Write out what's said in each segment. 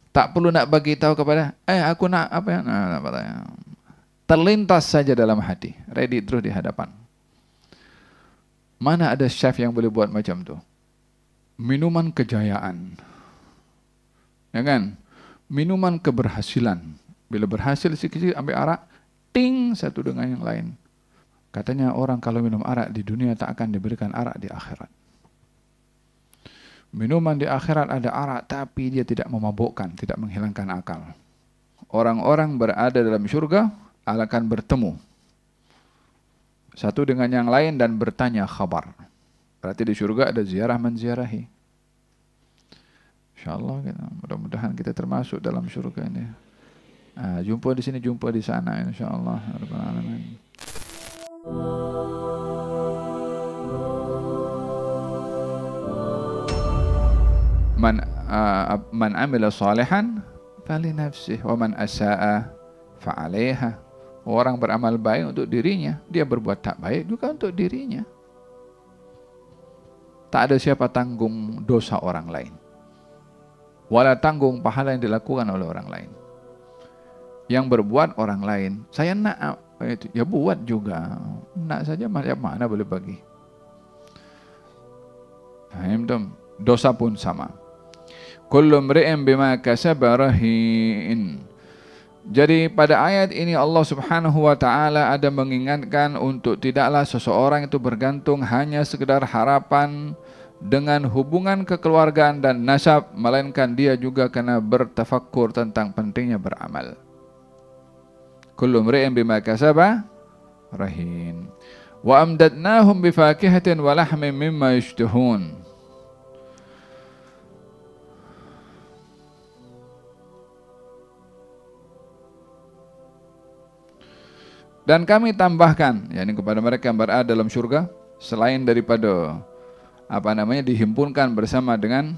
Tak perlu nak bagi tahu kepada, aku nak apa ya? Nah, terlintas saja dalam hati, ready terus di hadapan. Mana ada chef yang boleh buat macam tu? Minuman kejayaan, ya kan? Minuman keberhasilan. Bila berhasil sikit-sikit ambil arak, ting satu dengan yang lain. Katanya orang kalau minum arak di dunia tak akan diberikan arak di akhirat. Minuman di akhirat ada arak tapi dia tidak memabukkan, tidak menghilangkan akal. Orang-orang berada dalam syurga akan bertemu satu dengan yang lain dan bertanya khabar. Berarti di syurga ada ziarah menziarahi. InsyaAllah mudah-mudahan kita termasuk dalam syurga ini. Jumpa di sini, jumpa di sana, insyaAllah. Rabbal alamin. Man amila salihan fali nafsih wa man asaa fa 'alaiha. Orang beramal baik untuk dirinya, dia berbuat tak baik juga untuk dirinya. Tak ada siapa tanggung dosa orang lain, wala tanggung pahala yang dilakukan oleh orang lain. Yang berbuat orang lain, saya nak itu, ya buat juga. Nak saja macam mana boleh bagi. Dosa pun sama. Kullu mri'in bima kasaba rahin. Jadi pada ayat ini Allah Subhanahu wa taala ada mengingatkan untuk tidaklah seseorang itu bergantung hanya sekedar harapan dengan hubungan kekeluargaan dan nasab, melainkan dia juga kena bertafakkur tentang pentingnya beramal. Kullu mri'in bima kasaba rahin. Wa amdadnahum bifakihatin wa lahmin mimma yashtahun. Dan kami tambahkan, yakni kepada mereka yang berada dalam syurga, selain daripada dihimpunkan bersama dengan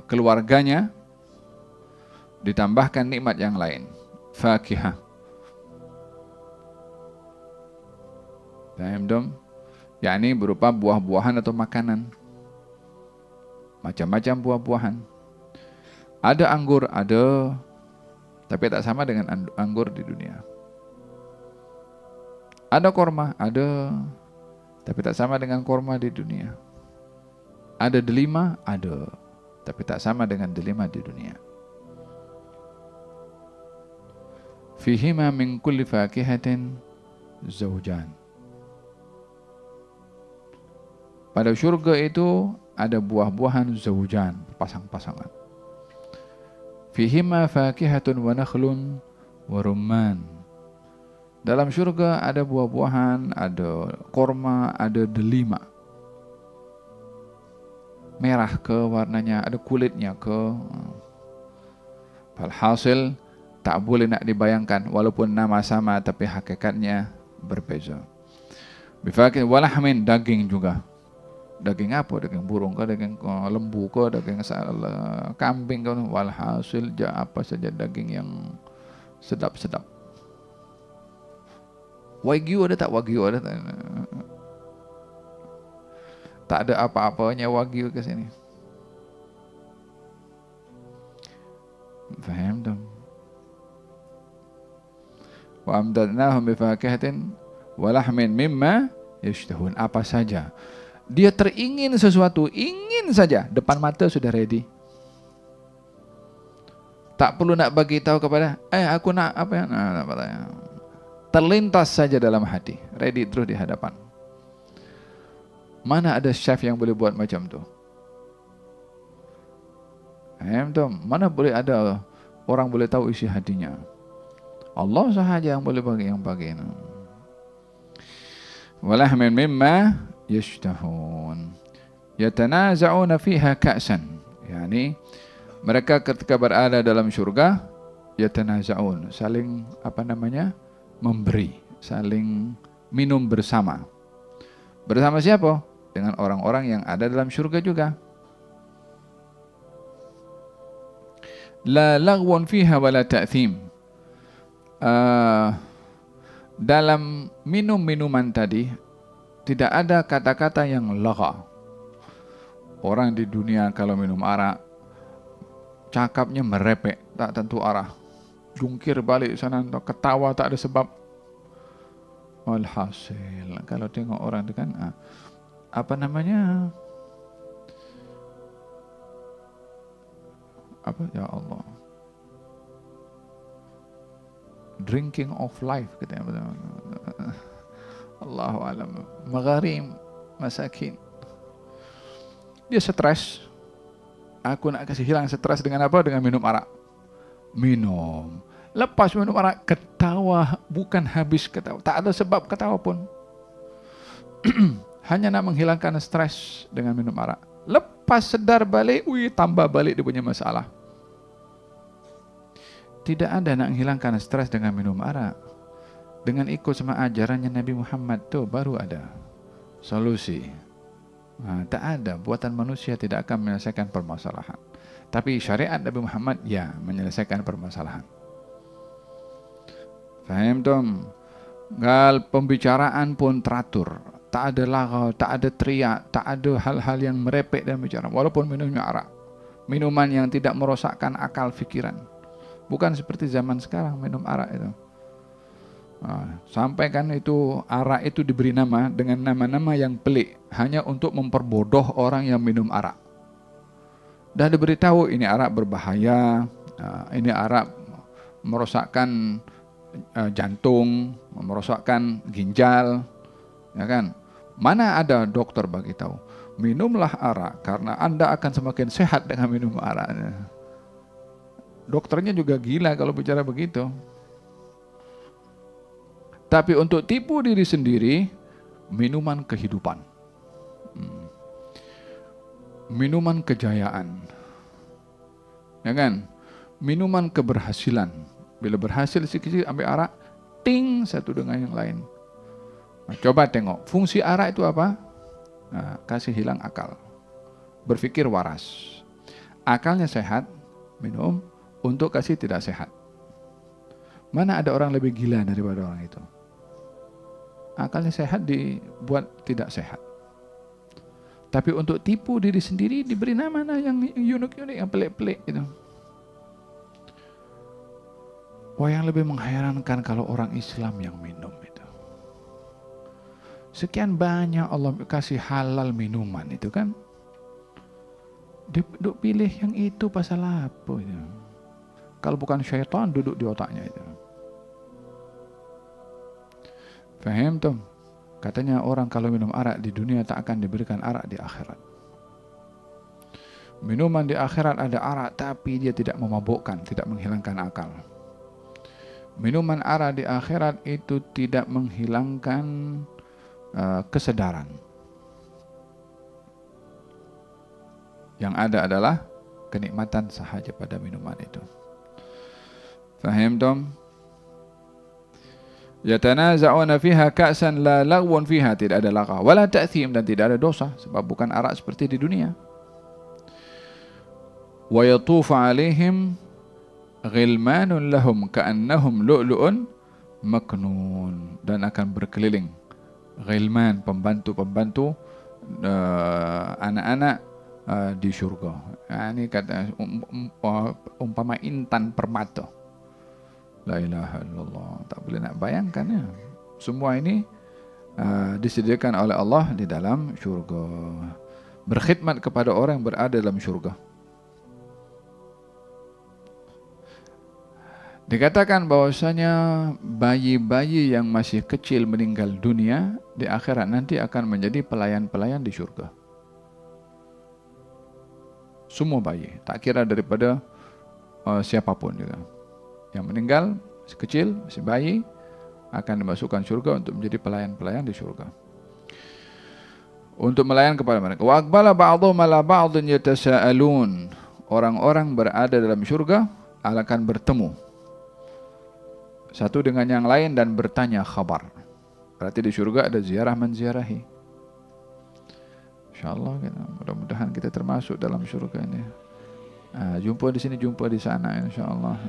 keluarganya, ditambahkan nikmat yang lain, fakihah. Yakni berupa buah-buahan atau makanan, macam-macam buah-buahan. Ada anggur, ada, tapi tak sama dengan anggur di dunia. Ada korma, ada, tapi tak sama dengan korma di dunia. Ada delima, ada, tapi tak sama dengan delima di dunia. Fihima min kulli fakihatin zawjan. Pada syurga itu ada buah-buahan zawjan, pasang-pasangan. Fihima fakihatun wa nakhlun wa rumman. Dalam syurga ada buah-buahan, ada korma, ada delima. Merah ke warnanya, ada kulitnya ke. Alhasil tak boleh nak dibayangkan, walaupun nama sama tapi hakikatnya berbeza. Bifakih walahmin, daging juga. Daging apa? Daging burung ke, daging lembu ke, daging kambing ke. Walhasil apa saja daging yang sedap-sedap. Wagyu ada tak? Wagyu ada tak? Tak ada apa-apanya wagyu ke sini. Faham tak? Wa amdadnahum bifakihatin wa lahmin mimma yashtahun. Apa saja dia teringin sesuatu, ingin saja, depan mata sudah ready. Tak perlu nak bagi tahu kepada, aku nak apa ya? Terlintas saja dalam hati, ready terus di hadapan. Mana ada chef yang boleh buat macam tu? Mana boleh ada orang boleh tahu isi hatinya? Allah sahaja yang boleh bagi. Walahmin mimma yashtahun. Yatanaza'una fiha ka'san. Yani mereka ketika berada dalam syurga, yatanaza'un, saling memberi, saling minum bersama. Bersama siapa? Dengan orang-orang yang ada dalam syurga juga. La lagwun fiha wala ta'thim. Dalam minum-minuman tadi tidak ada kata-kata yang lagha. Orang di dunia kalau minum arak cakapnya merepek, tak tentu arah, jungkir balik sana, ketawa tak ada sebab. Walhasil kalau tengok orang itu kan apa namanya, apa ya Allah, drinking of life katanya. Allahu alam, magharim, masakin. Dia stres. Aku nak kasih hilang stres dengan apa? Dengan minum arak. Minum. Lepas minum arak, ketawa, bukan habis ketawa. Tak ada sebab ketawa pun. Hanya nak menghilangkan stres dengan minum arak. Lepas sedar balik, tambah balik dia punya masalah. Tidak ada nak menghilangkan stres dengan minum arak. Dengan ikut sama ajarannya Nabi Muhammad tu baru ada solusi. Tak ada, buatan manusia tidak akan menyelesaikan permasalahan. Tapi syariat Nabi Muhammad ya menyelesaikan permasalahan. Faham tom? Gal pembicaraan pun teratur, tak ada lagau, tak ada teriak, tak ada hal-hal yang merepek dalam bicara. Walaupun minumnya arak, minuman yang tidak merosakkan akal fikiran. Bukan seperti zaman sekarang minum arak itu. Sampai kan itu arak itu diberi nama dengan nama-nama yang pelik hanya untuk memperbodoh orang yang minum arak. Dan diberitahu ini arak berbahaya, ini arak merosakkan jantung, merosakkan ginjal, ya kan? Mana ada dokter bagi tahu, minumlah arak karena Anda akan semakin sehat dengan minum arak. Dokternya juga gila kalau bicara begitu. Tapi untuk tipu diri sendiri, minuman kehidupan, minuman kejayaan, ya kan? Minuman keberhasilan. Bila berhasil sikit-sikit ambil arak, ting satu dengan yang lain. Coba tengok, fungsi arak itu apa? Kasih hilang akal, berpikir waras. Akalnya sehat, minum untuk kasih tidak sehat. Mana ada orang lebih gila daripada orang itu? Akalnya sehat dibuat tidak sehat. Tapi untuk tipu diri sendiri diberi nama yang unik-unik, yang pelik-pelik itu. Wah, yang lebih mengherankan kalau orang Islam yang minum itu. Sekian banyak Allah kasih halal minuman itu kan. Duduk pilih yang itu pasal apa itu? Kalau bukan syaitan duduk di otaknya itu. Faham tuh? Katanya orang kalau minum arak di dunia tak akan diberikan arak di akhirat. Minuman di akhirat ada arak tapi dia tidak memabukkan, tidak menghilangkan akal. Minuman arak di akhirat itu tidak menghilangkan kesedaran. Yang ada adalah kenikmatan sahaja pada minuman itu. Faham tom? Yatanaza'una fiha ka'san la lagwun fiha, tidak ada lagha wala ta'thim, dan tidak ada dosa sebab bukan arak seperti di dunia. Wa yatufu 'alaihim ghilmanun lahum ka'annahum lu'lu'un maknun, dan akan berkeliling ghilman, pembantu-pembantu anak-anak di syurga. Ini kata umpama intan permata. La ilaha illallah. Tak boleh nak bayangkan ya. Semua ini disediakan oleh Allah di dalam syurga. Berkhidmat kepada orang yang berada dalam syurga. Dikatakan bahwasanya bayi-bayi yang masih kecil meninggal dunia di akhirat nanti akan menjadi pelayan-pelayan di syurga. Semua bayi, tak kira daripada siapapun juga. Yang meninggal masih kecil, masih bayi, akan dimasukkan syurga untuk menjadi pelayan-pelayan di syurga. Untuk melayan kepada mereka. Wa aqbala ba'dhum ala ba'dhin yatasaalun. Orang-orang berada dalam syurga akan bertemu satu dengan yang lain dan bertanya khabar. Berarti di syurga ada ziarah menziarahi. InsyaAllah mudah-mudahan kita termasuk dalam syurga ini. Jumpa di sini, jumpa di sana, insyaAllah.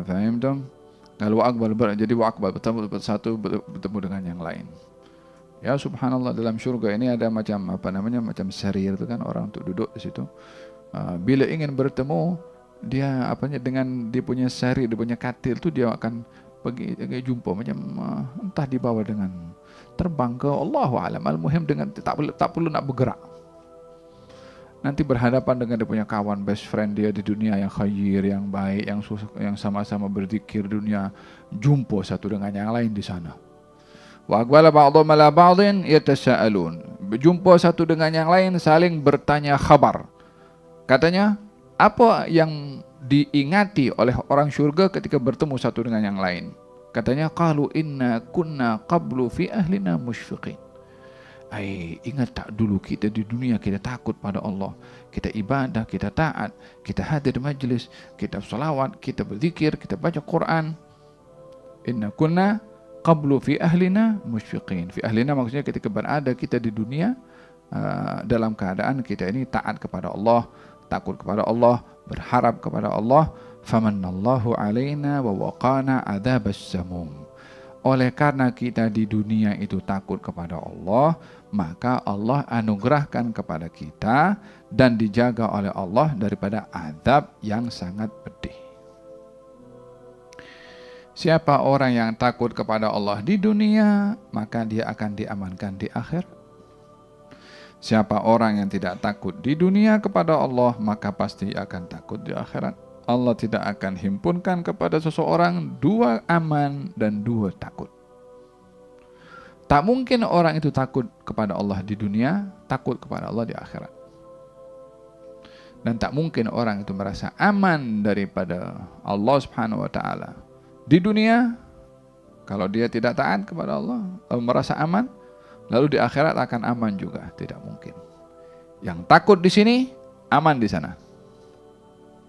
Faham dong? Kalau wa'akbar, jadi wa'akbar bertemu dengan yang lain. Ya subhanallah, dalam syurga ini ada macam apa namanya, macam serir itu kan, orang untuk duduk di situ. Bila ingin bertemu, dia dengan dia punya sari, dia punya katil tu, dia akan pergi jumpa macam entah dibawa dengan terbang ke, Allahu a'lam, al-muhim dengan tak perlu nak bergerak. Nanti berhadapan dengan dia punya kawan, best friend dia di dunia yang khair, yang baik, yang sama-sama berzikir dunia, jumpa satu dengan yang lain di sana. Wa aqbala ba'dhum ala ba'dhin yatasaalun. Berjumpa satu dengan yang lain, saling bertanya khabar. Katanya, apa yang diingati oleh orang syurga ketika bertemu satu dengan yang lain? Katanya, qalu inna kunna qablu fi ahlina musyfiqin. Ingat tak dulu kita di dunia kita takut pada Allah, kita ibadah, kita taat, kita hadir majlis, kita salawat, kita berzikir, kita baca Quran. Inna kunna qablu fi ahlina musyfiqin. Fi ahlina maksudnya ketika berada kita di dunia, dalam keadaan kita ini taat kepada Allah, takut kepada Allah, berharap kepada Allah. Famannallahu alaina wa waqana adzabas samum. Oleh karena kita di dunia itu takut kepada Allah, maka Allah anugerahkan kepada kita dan dijaga oleh Allah daripada azab yang sangat pedih. Siapa orang yang takut kepada Allah di dunia, maka dia akan diamankan di akhir. Siapa orang yang tidak takut di dunia kepada Allah, maka pasti akan takut di akhirat. Allah tidak akan himpunkan kepada seseorang dua aman dan dua takut. Tak mungkin orang itu takut kepada Allah di dunia, takut kepada Allah di akhirat. Dan tak mungkin orang itu merasa aman daripada Allah Subhanahu wa taala di dunia, kalau dia tidak taat kepada Allah, merasa aman, lalu di akhirat akan aman juga, tidak mungkin. Yang takut di sini, aman di sana.